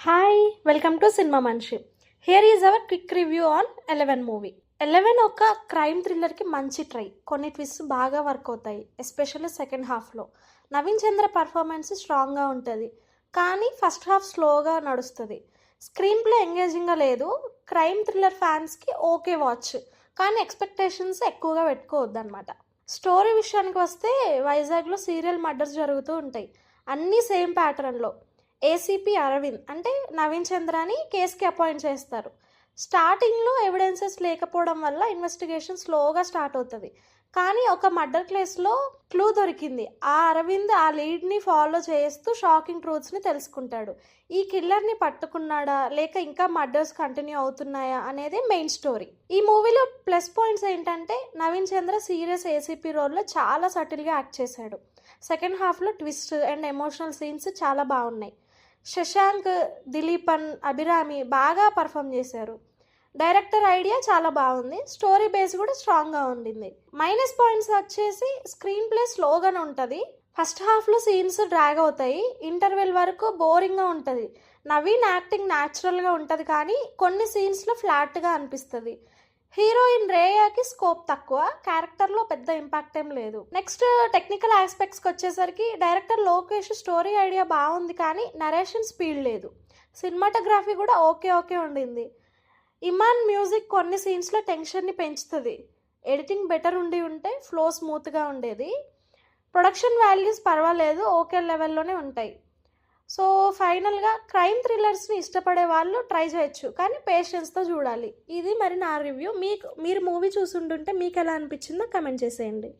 Hi welcome to cinema మనిషి. Here is our quick review on 11 movie. 11 ఒక crime థ్రిల్లర్కి మంచి try. కొన్ని twist బాగా వర్క్ అవుతాయి, ఎస్పెషల్లీ సెకండ్ హాఫ్లో. నవీన్ చంద్ర పర్ఫార్మెన్స్ స్ట్రాంగ్గా ఉంటుంది, కానీ ఫస్ట్ హాఫ్ స్లోగా నడుస్తుంది. స్క్రీన్ ప్లే ఎంగేజింగ్గా లేదు. క్రైమ్ థ్రిల్లర్ ఫ్యాన్స్కి ఓకే వాచ్, కానీ ఎక్స్పెక్టేషన్స్ ఎక్కువగా పెట్టుకోవద్దు అనమాట. స్టోరీ విషయానికి వస్తే వైజాగ్లో సీరియల్ మర్డర్స్ జరుగుతూ ఉంటాయి, అన్నీ సేమ్ ప్యాటర్న్లో. ఏసీపీ అరవింద్ అంటే నవీన్ చంద్రాని కేసుకి అపాయింట్ చేస్తారు. స్టార్టింగ్లో ఎవిడెన్సెస్ లేకపోవడం వల్ల ఇన్వెస్టిగేషన్ స్లోగా స్టార్ట్ అవుతుంది, కానీ ఒక మర్డర్ కేసులో క్లూ దొరికింది. ఆ అరవింద్ ఆ లీడ్ని ఫాలో చేస్తూ షాకింగ్ ట్రూత్స్ని తెలుసుకుంటాడు. ఈ కిల్లర్ని పట్టుకున్నాడా లేక ఇంకా మర్డర్స్ కంటిన్యూ అవుతున్నాయా అనేది మెయిన్ స్టోరీ. ఈ మూవీలో ప్లస్ పాయింట్స్ ఏంటంటే నవీన్ చంద్ర సీరియస్ ఏసీపీ రోల్లో చాలా సటిల్గా యాక్ట్ చేశాడు. సెకండ్ హాఫ్లో ట్విస్ట్ అండ్ ఎమోషనల్ సీన్స్ చాలా బాగున్నాయి. శశాంక్, దిలీపన్, అభిరామి బాగా పర్ఫామ్ చేశారు. డైరెక్టర్ ఐడియా చాలా బాగుంది. స్టోరీ బేస్ కూడా స్ట్రాంగ్గా ఉండింది. మైనస్ పాయింట్స్ వచ్చేసి స్క్రీన్ ప్లే స్లోగానే ఉంటుంది. ఫస్ట్ హాఫ్లో సీన్స్ డ్రాగ్ అవుతాయి, ఇంటర్వెల్ వరకు బోరింగ్గా ఉంటుంది. నవీన్ యాక్టింగ్ న్యాచురల్గా ఉంటుంది, కానీ కొన్ని సీన్స్లో ఫ్లాట్గా అనిపిస్తుంది. హీరోయిన్ రేయాకి స్కోప్ తక్కువ, క్యారెక్టర్లో పెద్ద ఇంపాక్ట్ ఏం లేదు. నెక్స్ట్ టెక్నికల్ ఆస్పెక్ట్స్కి వచ్చేసరికి డైరెక్టర్ లోకేష్ స్టోరీ ఐడియా బాగుంది, కానీ నరేషన్ స్పీడ్ లేదు. సినిమాటోగ్రఫీ కూడా ఓకే ఉండింది. ఇమాన్ మ్యూజిక్ కొన్ని సీన్స్లో టెన్షన్ని పెంచుతుంది. ఎడిటింగ్ బెటర్ ఉంటే ఫ్లో స్మూత్గా ఉండేది. ప్రొడక్షన్ వాల్యూస్ పర్వాలేదు, ఓకే లెవెల్లోనే ఉంటాయి. సో ఫైనల్గా క్రైమ్ థ్రిల్లర్స్ని ఇష్టపడే వాళ్ళు ట్రై చేయొచ్చు, కానీ పేషెన్స్తో చూడాలి. ఇది మరి నా రివ్యూ. మీరు మూవీ చూసుంటుంటే మీకు ఎలా అనిపించిందో కమెంట్ చేసేయండి.